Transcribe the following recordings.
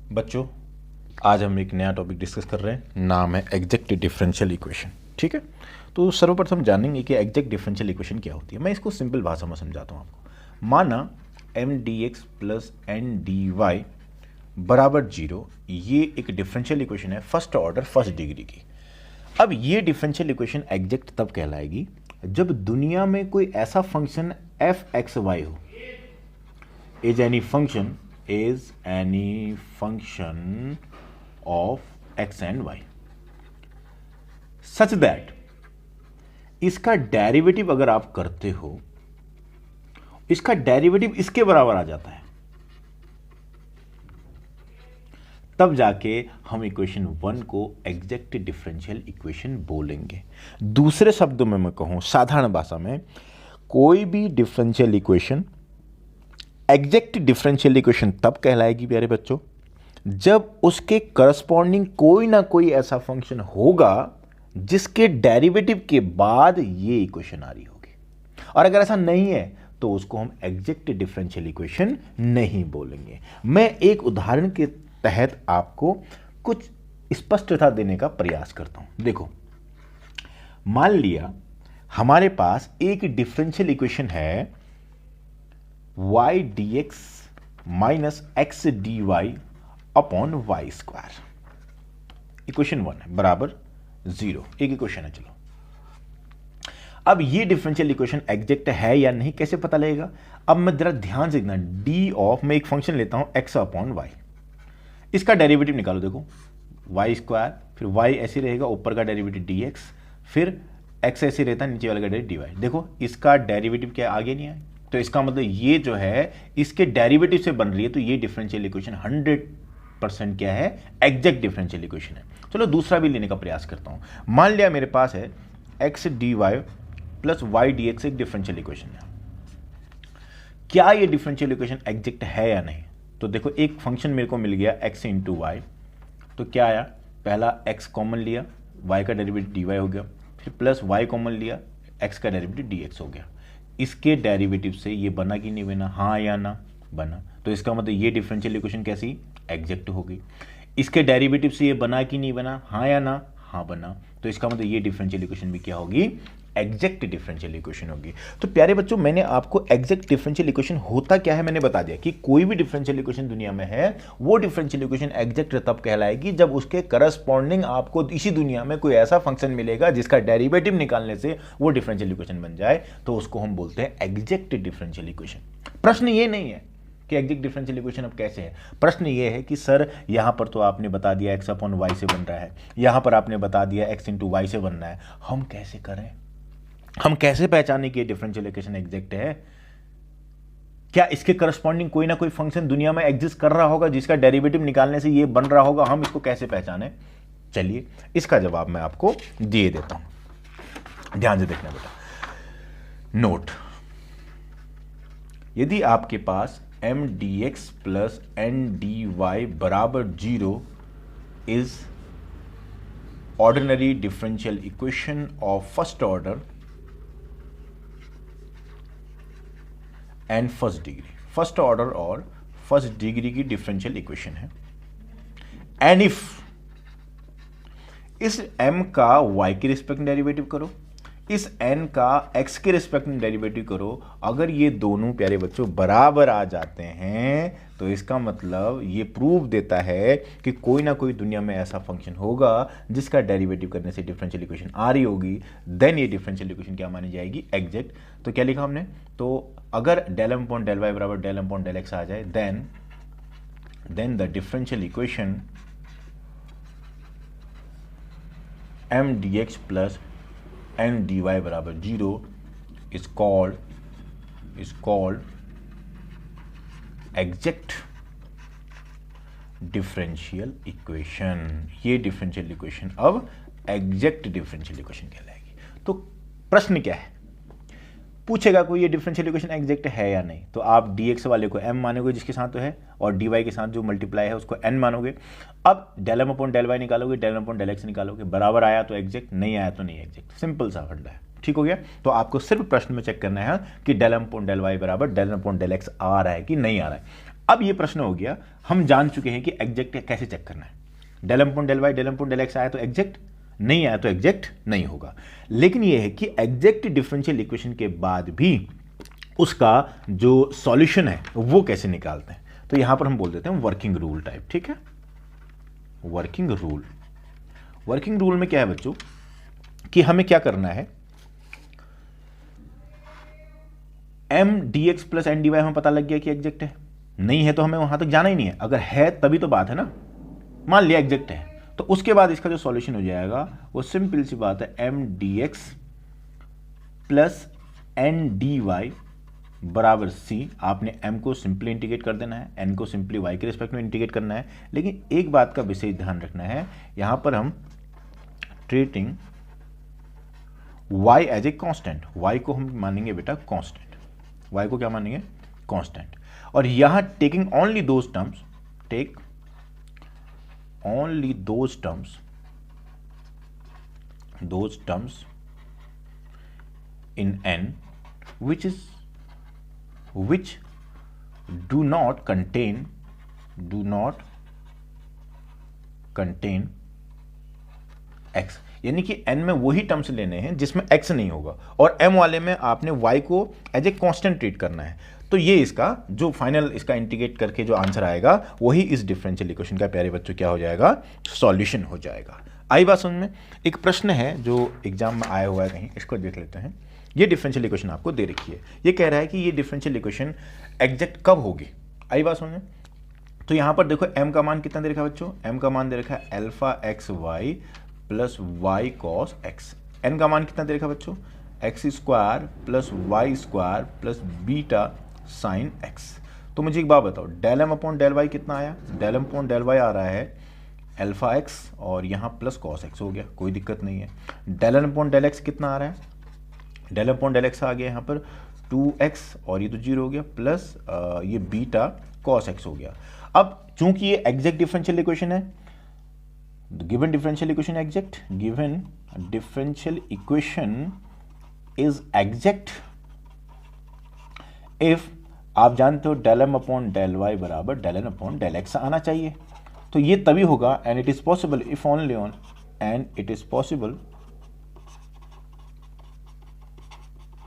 बच्चों, आज हम एक नया टॉपिक डिस्कस कर रहे हैं। नाम है एग्जैक्ट डिफरेंशियल इक्वेशन। ठीक है, तो सर्वप्रथम जानेंगे कि एग्जैक्ट डिफरेंशियल इक्वेशन क्या होती है। मैं इसको सिंपल भाषा में समझाता हूँ आपको। माना m d x plus N d y बराबर 0, ये एक डिफरेंशियल इक्वेशन है फर्स्ट ऑर्डर फर्स्ट डिग्री की। अब ये डिफरेंशियल इक्वेशन एग्जैक्ट तब कहलाएगी जब दुनिया में कोई ऐसा फंक्शन एफ एक्स वाई हो, is any function of x and y such that इसका डेरिवेटिव अगर आप करते हो, इसका डेरिवेटिव इसके बराबर आ जाता है, तब जाके हम इक्वेशन 1 को एग्जैक्ट डिफरेंशियल इक्वेशन बोलेंगे। दूसरे शब्दों में मैं कहूं, साधारण भाषा में, कोई भी differential equation exact differential equation तब कहलाएगी प्यारे बच्चों जब उसके करस्पॉन्डिंग कोई ना कोई ऐसा फंक्शन होगा जिसके डेरिवेटिव के बाद ये इक्वेशन आ रही होगी। और अगर ऐसा नहीं है तो उसको हम एग्जैक्ट डिफरेंशियल इक्वेशन नहीं बोलेंगे। मैं एक उदाहरण के तहत आपको कुछ स्पष्टता देने का प्रयास करता हूं। देखो, मान लिया हमारे पास एक डिफरेंशियल इक्वेशन है y dx minus x d y upon y square. Equation 1 है बराबर 0, एक इक्वेशन है। चलो, अब ये डिफरेंशियल इक्वेशन एग्जैक्ट है या नहीं कैसे पता लगेगा? अब मैं जरा ध्यान से देखना, डी ऑफ, मैं एक फंक्शन लेता हूं x अपॉन वाई, इसका डेरिवेटिव निकालो। देखो, वाई स्क्वायर, फिर वाई ऐसे रहेगा, ऊपर का डेरिवेटिव dx, फिर x ऐसे रहता है, नीचे वाला का डेरिवेटिव dy। देखो, इसका डेरिवेटिव क्या आगे नहीं आया, तो इसका मतलब ये जो है इसके डेरिवेटिव से बन रही है, तो ये डिफरेंशियल इक्वेशन 100% क्या है? एग्जैक्ट डिफरेंशियल इक्वेशन है। चलो दूसरा भी लेने का प्रयास करता हूं। मान लिया मेरे पास है x d y plus y d x एक डिफरेंशियल इक्वेशन है। क्या ये डिफरेंशियल इक्वेशन एग्जैक्ट है या नहीं? तो देखो, एक फंक्शन मेरे को मिल गया एक्स इंटू वाई, तो क्या आया? पहला एक्स कॉमन लिया, वाई का डेरिवेटिव डी वाई हो गया, फिर प्लस वाई कॉमन लिया, एक्स का डेरिवेटिव डी एक्स हो गया। इसके डेरिवेटिव से ये बना कि नहीं बना? हाँ या ना? बना। तो इसका मतलब ये डिफरेंशियल इक्वेशन कैसी? एग्जैक्ट हो गई। इसके डेरिवेटिव से ये बना कि नहीं बना? हाँ या ना? हाँ बना। तो इसका मतलब ये डिफरेंशियल इक्वेशन भी क्या होगी? एग्जैक्ट डिफरेंशियल इक्वेशन होगी। तो प्यारे बच्चों, मैंने आपको एग्जैक्ट डिफरेंशियल इक्वेशन होता क्या है मैंने बता दिया कि कोई भी डिफरेंशियल इक्वेशन दुनिया में है, वो डिफरेंशियल इक्वेशन एग्जैक्ट तब कहलाएगी जब उसके करस्पॉन्डिंग आपको इसी दुनिया में कोई ऐसा फंक्शन मिलेगा जिसका डेरिवेटिव निकालने से वो डिफरेंशियल इक्वेशन बन जाए, तो उसको हम बोलते हैं एग्जैक्ट डिफरेंशियल इक्वेशन। प्रश्न ये नहीं है कि एग्जैक्ट डिफरेंशियल इक्वेशन अब कैसे है, प्रश्न ये है कि सर यहां पर तो आपने बता दिया एक्स अपॉन वाई से बन रहा है, यहां पर आपने बता दिया एक्स इंटू वाई से बन रहा है, हम कैसे करें? हम कैसे पहचाने कि डिफरेंशियल इक्वेशन एग्जैक्ट है? क्या इसके करस्पॉन्डिंग कोई ना कोई फंक्शन दुनिया में एग्जिस्ट कर रहा होगा जिसका डेरिवेटिव निकालने से ये बन रहा होगा? हम इसको कैसे पहचाने? चलिए, इसका जवाब मैं आपको दिए देता हूं। ध्यान से देखना बेटा। नोट, यदि आपके पास M d x plus N d y बराबर 0 is ordinary differential equation of first order and first degree, first order और फर्स्ट डिग्री की डिफरेंशियल इक्वेशन है। एंड इफ इस m का y के रिस्पेक्ट में डेरिवेटिव करो, इस n का x के रिस्पेक्ट में डेरिवेटिव करो, अगर ये दोनों प्यारे बच्चों बराबर आ जाते हैं तो इसका मतलब ये प्रूव देता है कि कोई ना कोई दुनिया में ऐसा फंक्शन होगा जिसका डेरिवेटिव करने से डिफरेंशियल इक्वेशन आ रही होगी। देन ये डिफरेंशियल इक्वेशन क्या मानी जाएगी? एग्जैक्ट। तो क्या लिखा हमने? तो अगर del M upon del y बराबर del M upon del x आ जाए, then the differential equation M d x plus N d y बराबर 0 is called exact differential equation. ये डिफरेंशियल इक्वेशन अब एग्जैक्ट डिफरेंशियल इक्वेशन कहलाएगी। तो प्रश्न क्या है? पूछेगा कोई ये डिफरेंशियल इक्वेशन एग्जैक्ट है या नहीं, तो आप dx वाले को m मानोगे जिसके साथ तो है, और dy के साथ जो मल्टीप्लाई है उसको n मानोगे। अब del M upon del y निकालोगे, del M upon del x निकालोगे, बराबर आया तो एग्जैक्ट, नहीं आया तो नहीं एग्जैक्ट। सिंपल सा फंडा है, ठीक हो गया। तो आपको सिर्फ प्रश्न में चेक करना है कि del M upon del y बराबर del M upon del x आ रहा है कि नहीं आ रहा है। अब ये प्रश्न हो गया, हम जान चुके हैं कि एग्जैक्ट कैसे चेक करना है। Del M upon del y del M upon del x आया तो एग्जैक्ट, नहीं आया तो एग्जैक्ट नहीं होगा। लेकिन ये है कि एग्जैक्ट डिफरेंशियल इक्वेशन के बाद भी उसका जो सॉल्यूशन है वो कैसे निकालते हैं। तो यहां पर हम बोल देते हैं वर्किंग रूल टाइप, ठीक है। वर्किंग रूल, वर्किंग रूल में क्या है बच्चों कि हमें क्या करना है, m d x plus N d y हमें पता लग गया कि एग्जैक्ट है, नहीं है तो हमें वहां तक जाना ही नहीं है, अगर है तभी तो बात है ना। मान लिया एग्जैक्ट है तो उसके बाद इसका जो सॉल्यूशन हो जाएगा वो सिंपल सी बात है, m d x plus N d y बराबर सी। आपने m को सिंपली इंटीग्रेट कर देना है, n को सिंपली y के रिस्पेक्ट में इंटीग्रेट करना है। लेकिन एक बात का विशेष ध्यान रखना है, यहां पर हम treating y as a constant, y को हम मानेंगे बेटा कांस्टेंट, y को क्या मानेंगे कांस्टेंट। और यहां taking only those terms, take only those terms in n which do not contain x, यानी कि n में वही टर्म्स लेने हैं जिसमें x नहीं होगा, और m वाले में आपने y को एज ए कांस्टेंट ट्रीट करना है। तो ये इसका जो फाइनल इसका इंटीग्रेट करके जो आंसर आएगा वही इस डिफरेंशियल इक्वेशन का प्यारे बच्चों क्या हो जाएगा, सॉल्यूशन हो जाएगा। आई बात समझ में। एक प्रश्न है जो एग्जाम में आया हुआ है कहीं, इसको देख लेते हैं। ये डिफरेंशियल इक्वेशन आपको दे रखी है, ये कह रहा है कि ये डिफरेंशियल इक्वेशन एग्जैक्ट कब होगी। आई बात समझ में। तो यहां पर देखो m का मान कितना दे रखा है बच्चों, m का मान दे रखा है alpha x y plus y cos x. n का मान कितना दे रखा है बच्चों, x square plus y square plus beta sine x. तो मुझे एक बात बताओ, del M upon del y कितना आया, del M upon del y आ रहा है अल्फा एक्स और यहाँ प्लस कॉस एक्स हो गया, कोई दिक्कत नहीं है। Del M upon del x कितना आ रहा है, डेल अपॉन डेल एक्स आ गया यहाँ पर 2x और ये तो 0 हो गया, प्लस ये बीटा कॉस एक्स हो गया। अब चूंकि ये एग्जैक्ट डिफरेंशियल इक्वेशन है, given differential equation exact, given differential equation is exact if, आप जानते हो del M upon del y बराबर del N upon del x आना चाहिए। तो ये तभी होगा, and it is possible if only on, and it is possible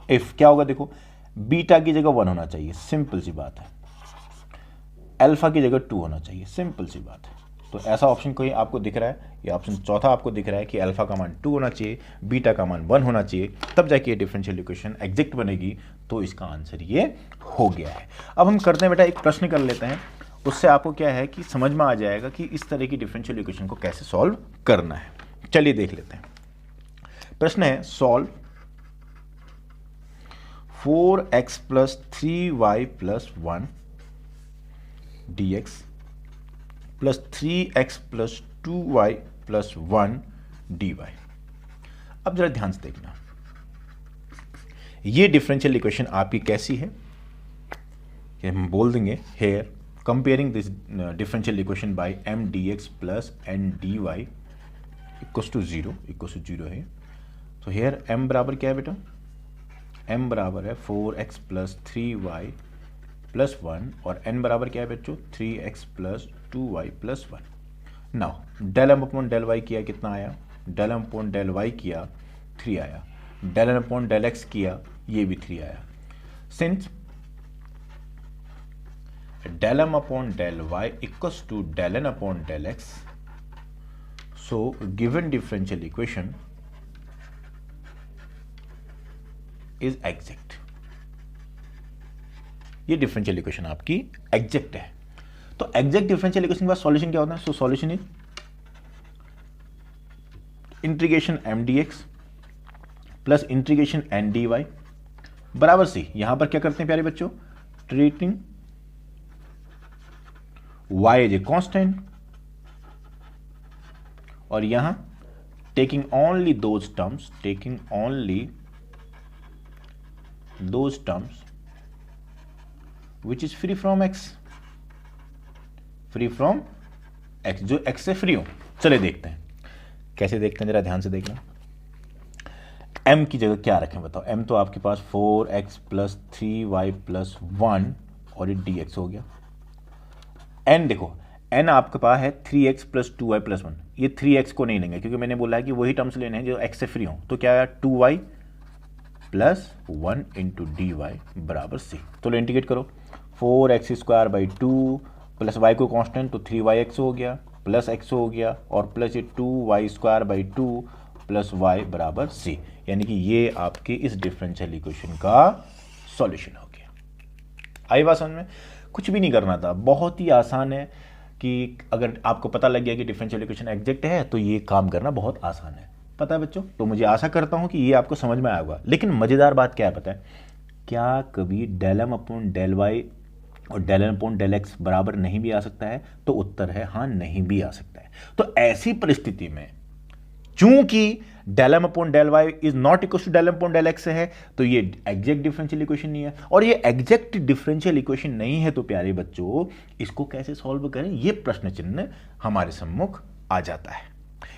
if क्या होगा, देखो बीटा की जगह 1 होना चाहिए, सिंपल सी बात है। अल्फा की जगह 2 होना चाहिए, सिंपल सी बात है। तो ऐसा ऑप्शन कोई आपको दिख रहा है, ये ऑप्शन चौथा आपको दिख रहा है कि अल्फा का मान 2 होना चाहिए, बीटा का मान 1 होना चाहिए, तब जाके ये डिफरेंशियल इक्वेशन एग्जैक्ट बनेगी। तो इसका आंसर ये हो गया है। अब हम करते हैं बेटा एक प्रश्न कर लेते हैं, उससे आपको क्या है कि समझ में आ जाएगा कि इस तरह की डिफरेंशियल इक्वेशन को कैसे सॉल्व करना है। चलिए देख लेते हैं। प्रश्न है solve 4x plus 3y plus 1 dx plus 3x plus 2y plus 1 dy। अब जरा ध्यान से देखना, ये डिफरेंशियल इक्वेशन आपकी कैसी है, ये हम बोल देंगे here comparing this differential equation by m dx plus n dy equals to 0 है। तो हेयर m बराबर क्या है बेटा, m बराबर है 4x प्लस 3y प्लस 1 और n बराबर क्या है बच्चों 3x plus 2y plus 1। Now del M upon del y किया कितना आया, del M upon del y किया 3 आया, del M upon del x किया ये भी 3 आया। Since del M upon del y equals to del N upon del x, so given differential equation is exact. ये डिफरेंशियल इक्वेशन आपकी exact है। तो एग्जैक्ट डिफरेंशियल इक्वेशन के बाद सॉल्यूशन क्या होता है, so solution is integration m d x plus integration n d y बराबर सी। यहां पर क्या करते हैं प्यारे बच्चों, treating y as a constant और यहां taking only those terms, taking only those terms which is free from x, जो x से फ्री हो। चले देखते हैं कैसे देखते हैं, जरा ध्यान से देखना। m की जगह क्या रखें बताओ, m तो आपके पास 4x प्लस 3y प्लस 1 और ये dx हो गया। एन देखो, एन आपके पास है 3x प्लस 2y प्लस 1, ये 3x को नहीं लेंगे क्योंकि मैंने बोला है कि वही टर्म्स लेने हैं जो x से फ्री हों, तो क्या है 2y plus 1 into D y बराबर सी। तो इंटीग्रेट करो, 4x square by 2 plus y को कांस्टेंट तो 3yx हो गया प्लस x हो गया और प्लस ये 2y square by 2 plus y बराबर सी, यानी कि ये आपके इस डिफरेंशियल इक्वेशन का सॉल्यूशन हो गया। आई बात समझ में? कुछ भी नहीं करना था, बहुत ही आसान है कि अगर आपको पता लग गया कि डिफरेंशियल इक्वेशन एग्जैक्ट है तो ये काम करना बहुत आसान है। पता है बच्चों? तो मुझे आशा करता हूं कि ये आपको समझ में आया होगा। लेकिन मजेदार बात क्या है पता है? क्या कभी del M upon del y और del N upon del x बराबर नहीं भी आ सकता है? तो उत्तर है हाँ, नहीं भी आ सकता है। तो ऐसी परिस्थिति में चूंकि del M upon del y is not equal to del M upon del x है, तो ये एग्जैक्ट डिफरेंशियल इक्वेशन नहीं है। और ये एग्जैक्ट डिफरेंशियल इक्वेशन नहीं है तो प्यारे बच्चों, इसको कैसे सॉल्व करें, ये प्रश्न चिन्ह हमारे सम्मुख आ जाता है,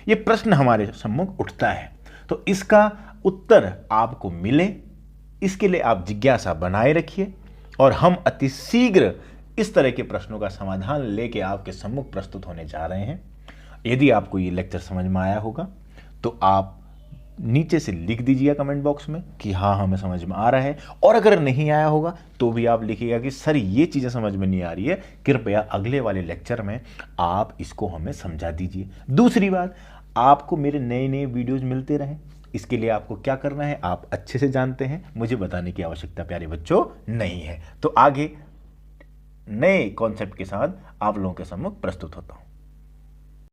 ये प्रश्न हमारे सम्मुख उठता है। तो इसका उत्तर आपको मिले, इसके लिए आप जिज्ञासा बनाए रखिए और हम अति शीघ्र इस तरह के प्रश्नों का समाधान लेके आपके सम्मुख प्रस्तुत होने जा रहे हैं। यदि आपको ये लेक्चर समझ में आया होगा तो आप नीचे से लिख दीजिएगा कमेंट बॉक्स में कि हाँ हमें समझ में आ रहा है, और अगर नहीं आया होगा तो भी आप लिखिएगा कि सर ये चीज़ें समझ में नहीं आ रही है, कृपया अगले वाले लेक्चर में आप इसको हमें समझा दीजिए। दूसरी बात, आपको मेरे नए नए वीडियोज़ मिलते रहें, इसके लिए आपको क्या करना है आप अच्छे से जानते हैं, मुझे बताने की आवश्यकता प्यारे बच्चों नहीं है। तो आगे नए कॉन्सेप्ट के साथ आप लोगों के सम्मुख प्रस्तुत होता हूँ।